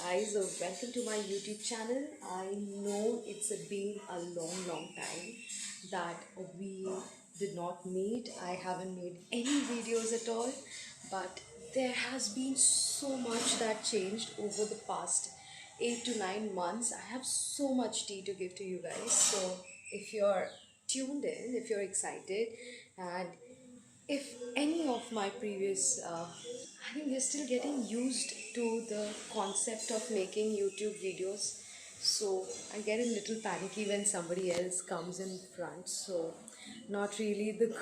guys, welcome to my YouTube channel. I know it's been a long time that we did not meet. I haven't made any videos at all, but there has been so much that changed over the past 8 to 9 months. I have so much tea to give to you guys. So if you're tuned in, if you're excited, and if any of my previous I think we're still getting used to the concept of making YouTube videos, so I get a little panicky when somebody else comes in front. So not really the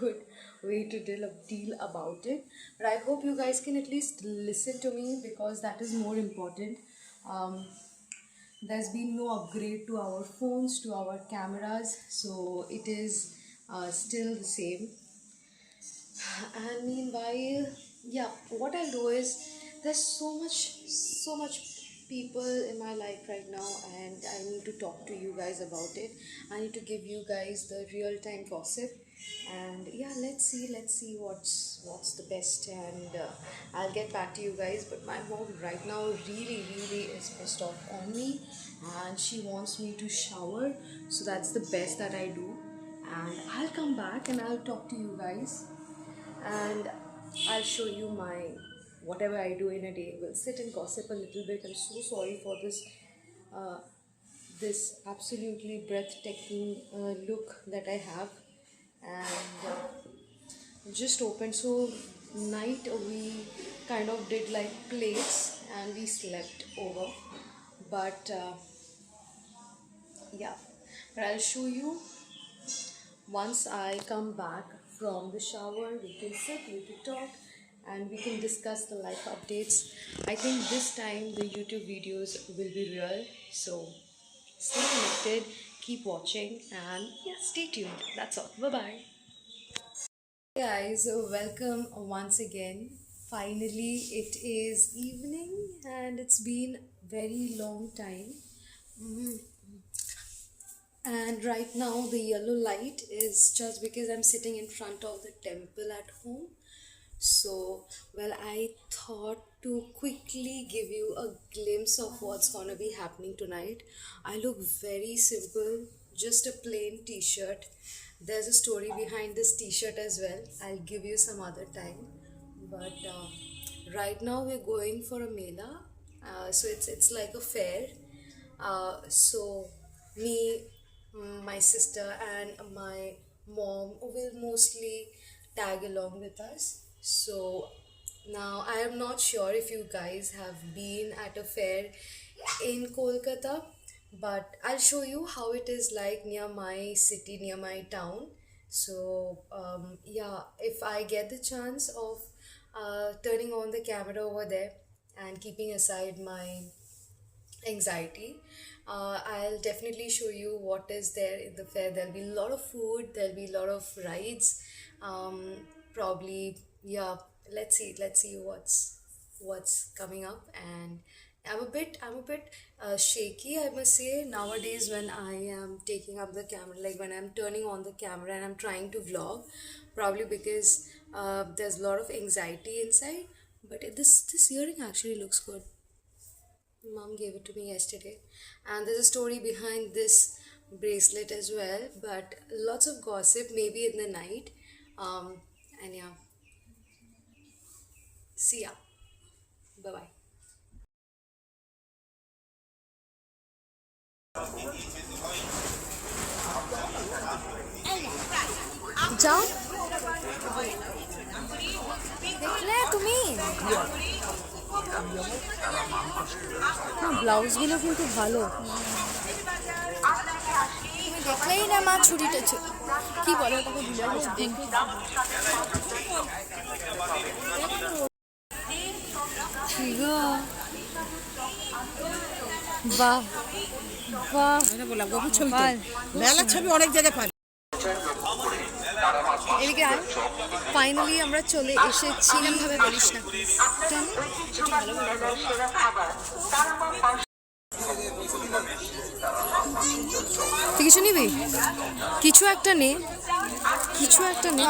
good way to deal about it, but I hope you guys can at least listen to me, because that is more important. um, there's been no upgrade to our phones, to our cameras, so it is still the same. And meanwhile, yeah, what I'll do is, there's so much people in my life right now, and I need to talk to you guys about it. I need to give you guys the real time gossip. And yeah, let's see what's the best. And I'll get back to you guys. But my mom right now really is pissed off on me, and she wants me to shower, so that's the best that I do. And I'll come back and I'll talk to you guys, and I'll show you my whatever I do in a day. We'll sit and gossip a little bit. I'm so sorry for uh, this absolutely breathtaking look that I have. And just opened. So night we kind of did like plates and we slept over. But yeah, but I'll show you once I come back from the shower. We can sit, we can talk, and we can discuss the life updates. I think this time the YouTube videos will be real. So stay connected, keep watching, and yeah, stay tuned. That's all. Bye bye. Hey guys, so welcome once again. Finally, it is evening, and it's been very long time. And right now the yellow light is just because I'm sitting in front of the temple at home. So well, I thought to quickly give you a glimpse of what's gonna be happening tonight. I look very simple, just a plain t-shirt. There's a story behind this t-shirt as well, I'll give you some other time. But right now we're going for a mela. So it's like a fair. So me, my sister, and my mom will mostly tag along with us. So now I am not sure if you guys have been at a fair in Kolkata, but I'll show you how it is like near my city, near my town. So yeah, if I get the chance of turning on the camera over there and keeping aside my anxiety, I'll definitely show you what is there in the fair. There'll be a lot of food, there'll be a lot of rides. Probably, yeah, let's see what's coming up. And I'm a bit shaky, I must say, nowadays when I am taking up the camera, like when I'm turning on the camera and I'm trying to vlog. Probably because there's a lot of anxiety inside. But this earring actually looks good. Mom gave it to me yesterday, and there's a story behind this bracelet as well. But lots of gossip, maybe in the night. And yeah, see ya. Bye bye. যাও দেখলে তুমি না, ব্লাউজগুলো কিন্তু ভালো। তুমি দেখলেই না মা, ছুরিটা কি বলে ওটাকে, ঠিক বাহ বাহ, মেলার ছবি অনেক জায়গায় পাই। এদিকে আয়। ফাইনালি আমরা চলে এসেছি। ভাবে বলিস না কেন? তুই কিছু নিবি? কিছু একটা নে, কিছু একটা নে।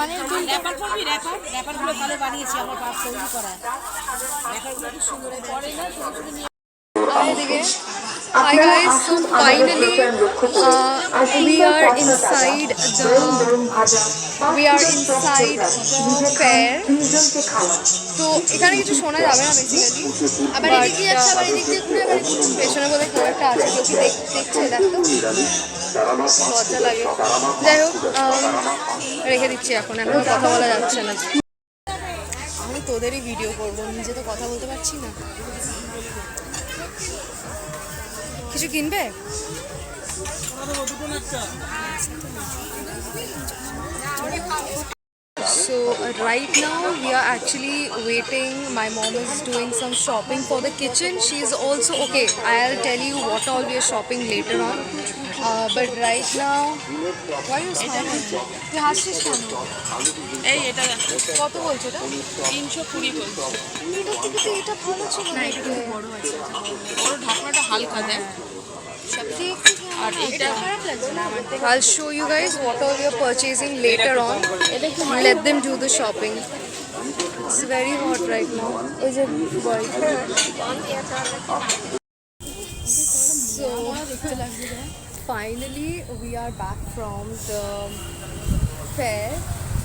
র্যাপার করবি? র্যাপারগুলো ভালো বানিয়েছি, আমার বাপ তৈরি করা র্যাপারগুলো খুব সুন্দর পড়ে না। Hi guys, so finally we are inside the fair. তো এখানে কিছু শোনা যাবে না বেসিক্যালি, আবার এদিক দিয়ে যাচ্ছে, আবার এদিক দিয়ে ঘুরে, আবার পেছনে বোধহয় কেউ একটা আছে, কেউ কি দেখছে, দেখতো লজ্জা লাগে। যাই হোক, রেখে দিচ্ছি, এখন কথা বলা যাচ্ছে না। আমি তোদেরই ভিডিও করবো, নিজে তো কথা বলতে পারছি না। কিছু কিনবে? So right now we are actually waiting. My mom is doing some shopping for the kitchen. She is also okay. I'll tell you what all we are shopping later on. But right now, why are you smiling? You হাসছিস কেন? এই এটা কত বলছো এটা? 320 বলছে। এটা থেকে তো এটা ভালো ছিল না, একটু বড় আছে। বড় ঢাকনাটা হালকা দেখ। আর এটা খারাপ লাগছে না আমার থেকে। I'll show you guys what all we are purchasing later on. Let them do the shopping. It's very hot right now. Is it boy? So finally we are back from the fair.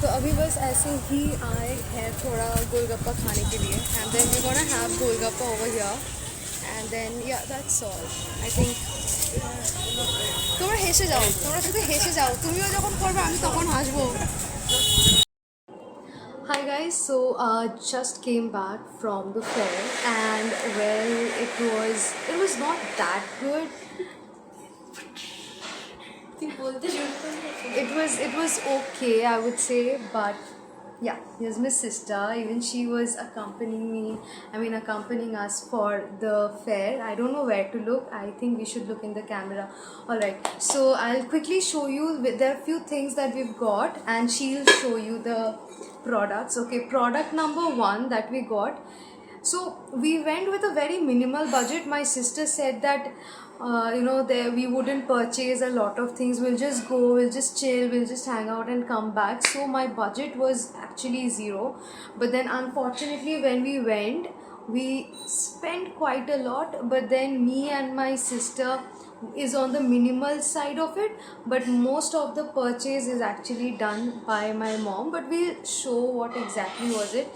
तो अभी बस ऐसे ही आए हैं थोड़ा गोलगप्पा खाने के लिए, and then we're gonna have golgappa over here, and then yeah, that's all. I think তোমরা হেসে যাও, তোমরা শুধু হেসে যাও, তুমিও যখন করবে আমি তখন হাসবো। Hi guys, so just came back from the fair, and well, it was not that good. It was okay, I would say, but yeah, here's my sister. Even she was accompanying us for the fair. I don't know where to look. I think we should look in the camera. Alright, so I'll quickly show you. There are a few things that we've got, and she'll show you the products. Okay, product number 1 that we got. So we went with a very minimal budget. My sister said that there we wouldn't purchase a lot of things. We'll just go, we'll just chill, we'll just hang out and come back. So my budget was actually 0. But then unfortunately when we went, we spent quite a lot. But then me and my sister is on the minimal side of it, but most of the purchase is actually done by my mom. But we'll show what exactly was it.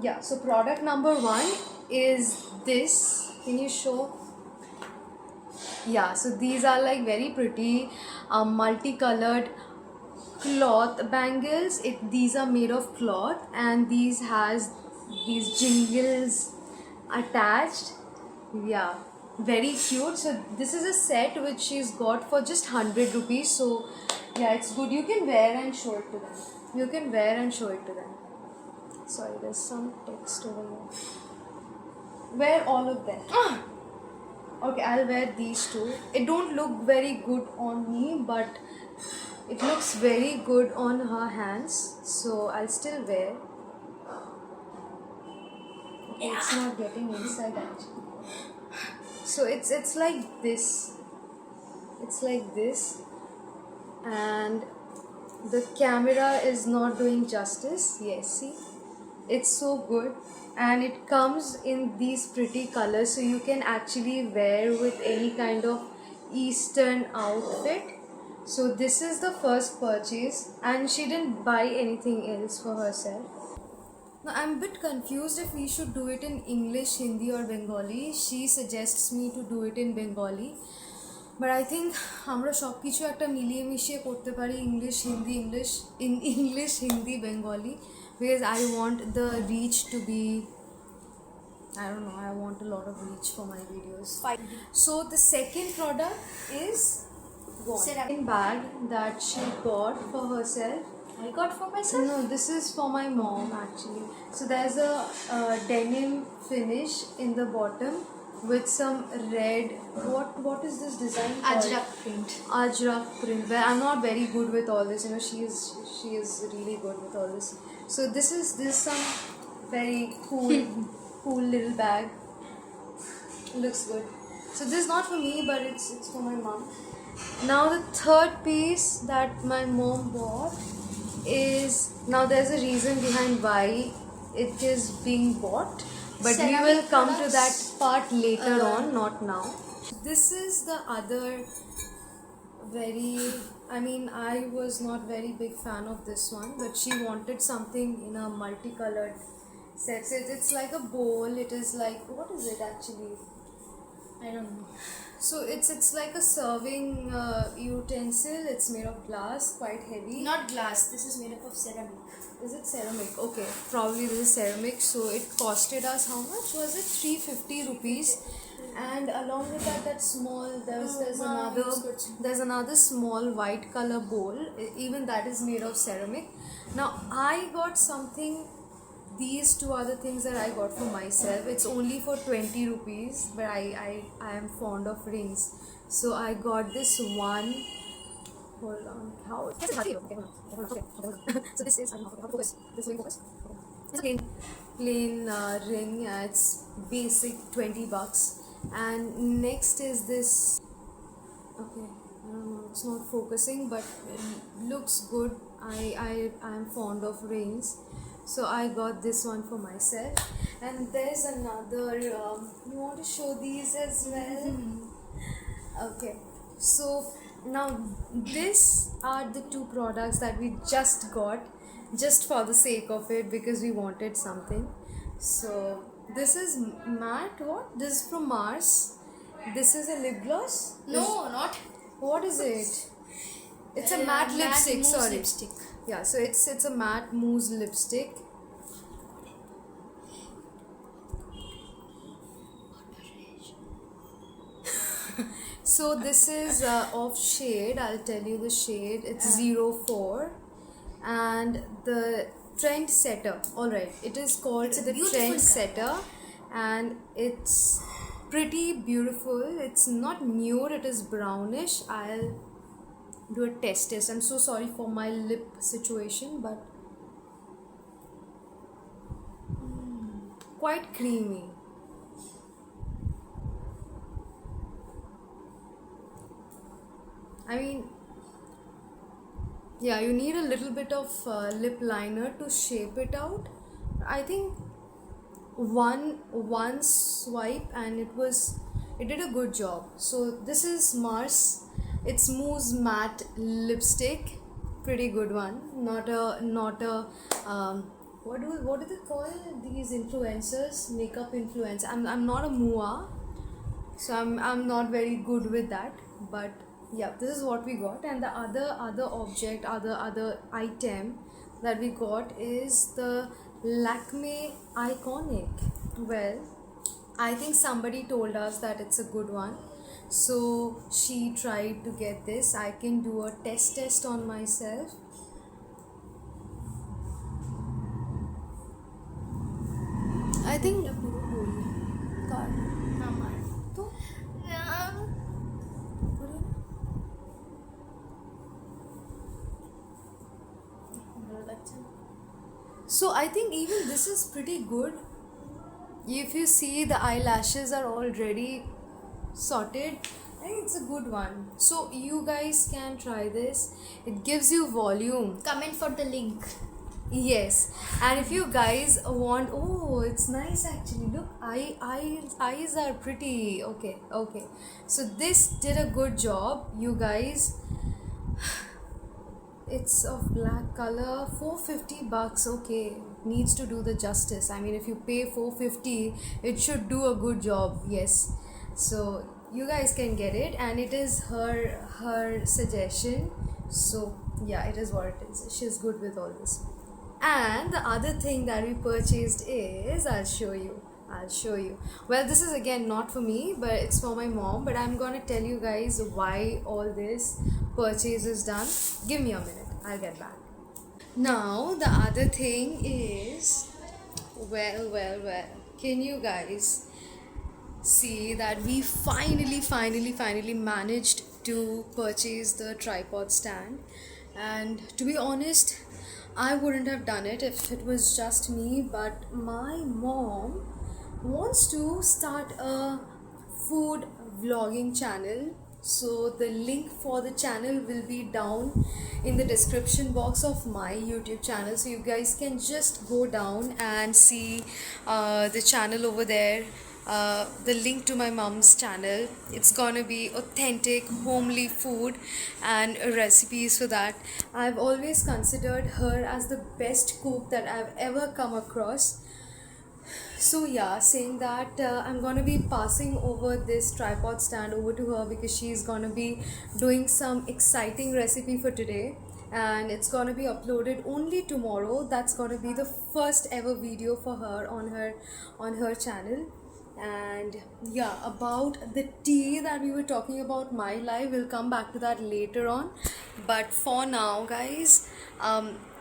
Yeah, so product number 1 is this. Can you show? Yeah, so these are like very pretty multicolored cloth bangles. These are made of cloth, and these has these jingles attached. Yeah, very cute. So this is a set which she's got for just 100 rupees. So yeah, it's good. You can wear and show it to them. You can wear and show it to them. Sorry, there's some text over here. Wear all of them. Okay, I'll wear these two. It don't look very good on me, but it looks very good on her hands, so I'll still wear. Okay, it's not getting inside actually. So it's like this. It's like this, and the camera is not doing justice. Yes, see, it's so good. And it comes in these pretty colors, so you can actually wear with any kind of Eastern outfit. So this is the first purchase, and she didn't buy anything else for herself. Now I'm a bit confused if we should do it in English, Hindi or Bengali. She suggests me to do it in Bengali, but I think আমরা সব কিছু একটা মিলিয়ে মিশিয়ে করতে পারি, English, Hindi, Bengali, because I want the reach to be, I don't know, I want a lot of reach for my videos. So the second product is second bag that she got for herself. I got for myself? No, this is for my mom actually. So there's a denim finish in the bottom with some red, what is this design called? Ajrak print. Ajrak print. Well, I'm not very good with all this, she is really good with all this. So this is some very cool little bag. Looks good. So this is not for me, but it's for my mom. Now the third piece that my mom bought is, now there's a reason behind why it is being bought, but we will come to that part later on, not now. This is the other I was not very big fan of this one, but she wanted something in a multicolored set. So it's like a bowl. It is like, what is it actually? I don't know. So it's like a serving utensil. It's made of glass, quite heavy. Not glass. This is made up of ceramic. Is it ceramic? Okay, probably this is ceramic. So it costed us, how much was it? 350 rupees. And along with that small, there's another small white color bowl. Even that is made of ceramic. Now I got something. These two other things that I got for myself. It's only for 20 rupees, but I am fond of rings. So I got this one. Hold on. How? Okay. So this is, I don't know how to focus. This will focus. It's a plain ring. It's basic 20 bucks. And next is this. Okay, I don't know. It's not focusing, but it looks good. I am fond of rings. So I got this one for myself. And there's another. You want to show these as well? Okay. So now these are the two products that we just got, just for the sake of it, because we wanted something. So this is matte. What? This is from Mars. This is a lip gloss. No, not. What is it? It's a matte lipstick. mousse Sorry. lipstick. Yeah. So it's a matte mousse lipstick. So this is of shade. I'll tell you the shade. It's 04, and the trend setter. All right, it is called the beautiful trend color. setter, and it's pretty beautiful. It's not nude. It is brownish. I'll do a test. I'm so sorry for my lip situation, but quite creamy. I mean, yeah, you need a little bit of lip liner to shape it out. I think one swipe and it did a good job. So this is Mars. It's mousse matte lipstick, pretty good one. Not a what do they call these influencers? Makeup influencer. I'm not a mua, so I'm not very good with that, but yeah, this is what we got. And the other item that we got is the Lakme Iconic. Well, I think somebody told us that it's a good one, so she tried to get this. I can do a test on myself. I think so I think even this is pretty good. If you see, the eyelashes are already sorted. I think it's a good one. So you guys can try this. It gives you volume. Comment for the link. Yes, and if you guys want, oh, it's nice actually. Look, eyes are pretty. Okay. So this did a good job, you guys. It's of black color, 450 bucks. Okay, needs to do the justice. I mean, if you pay 450, it should do a good job. Yes, so you guys can get it, and it is her suggestion. So yeah, it is what it is. She's good with all this. And the other thing that we purchased is, I'll show you. Well, this is again not for me, but it's for my mom. But I'm gonna tell you guys why all this purchase is done. Give me a minute, I'll get back. Now the other thing is, well, can you guys see that we finally managed to purchase the tripod stand? And to be honest, I wouldn't have done it if it was just me, but my mom wants to start a food vlogging channel. So the link for the channel will be down in the description box of my YouTube channel, so you guys can just go down and see the channel over there. The link to my mom's channel. It's gonna be authentic homely food and recipes for that. I've always considered her as the best cook that I've ever come across. So yeah, saying that, I'm gonna be passing over this tripod stand over to her because she's gonna be doing some exciting recipe for today, and it's gonna be uploaded only tomorrow. That's gonna be the first ever video for her on her channel. And yeah, about the tea that we were talking about, my life, we'll come back to that later on. But for now, guys,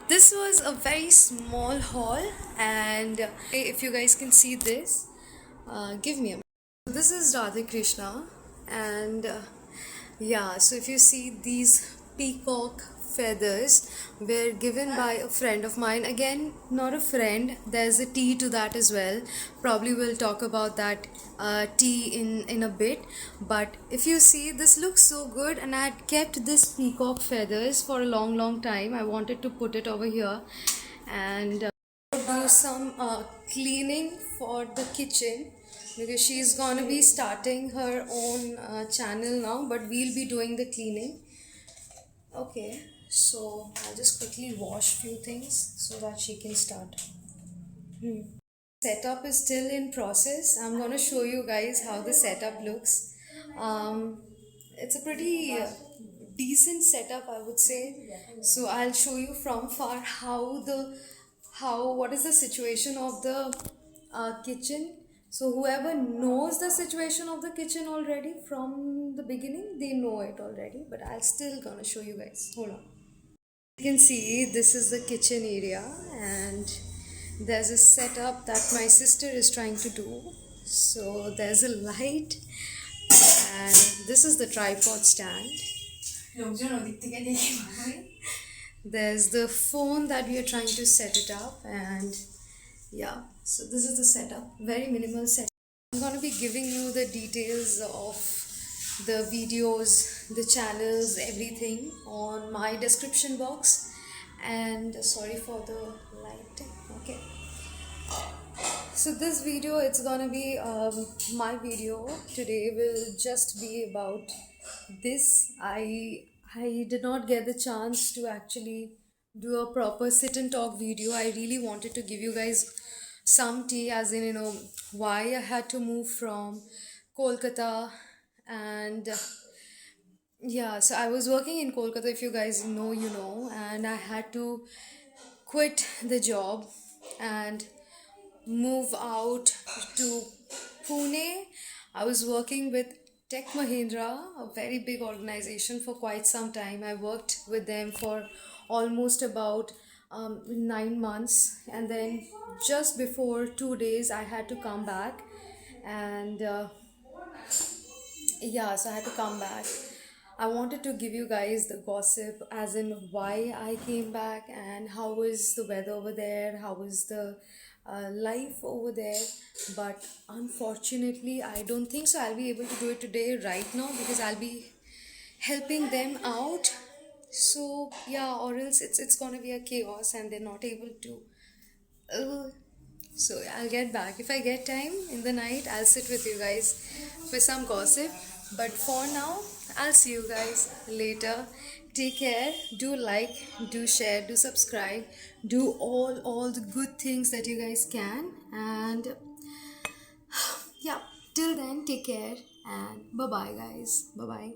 this was a very small haul, and if you guys can see this, give me a minute. This is Radha Krishna, and yeah, so if you see, these peacock feathers were given by a friend of mine. Again, not a friend, there's a tea to that as well. Probably we'll talk about that tea in a bit. But if you see, this looks so good, and I had kept this peacock feathers for a long time. I wanted to put it over here and do some cleaning for the kitchen, because she's gonna be starting her own channel now, but we'll be doing the cleaning. Okay, so I'll just quickly wash few things so that she can start. Setup is still in process. I'm gonna show you guys how the setup looks. It's a pretty decent setup, I would say. So I'll show you from far what is the situation of the kitchen. So whoever knows the situation of the kitchen already from the beginning, they know it already, but I'll still gonna show you guys. Hold on. You can see this is the kitchen area, and there's a setup that my sister is trying to do. So there's a light, and this is the tripod stand. There's the phone that we are trying to set it up, and yeah, so this is the setup, very minimal setup. I'm going to be giving you the details of the videos, the channels, everything on my description box. And sorry for the lighting. Okay, so this video, it's gonna be my video today will just be about this. I did not get the chance to actually do a proper sit and talk video. I really wanted to give you guys some tea, as in, why I had to move from Kolkata. And yeah, so I was working in Kolkata, if you guys know, and I had to quit the job and move out to Pune. I was working with Tech Mahindra, a very big organization, for quite some time. I worked with them for almost about 9 months, and then just before 2 days I had to come back. And yeah, so I had to come back. I wanted to give you guys the gossip, as in why I came back and how was the weather over there, how was the life over there. But unfortunately, I don't think so I'll be able to do it today right now, because I'll be helping them out. So yeah, or else it's gonna be a chaos and they're not able to. So I'll get back. If I get time in the night, I'll sit with you guys for some gossip. But for now, I'll see you guys later. Take care. Do like, do share, do subscribe, do all the good things that you guys can. And yeah, till then, take care and bye bye, guys. Bye bye.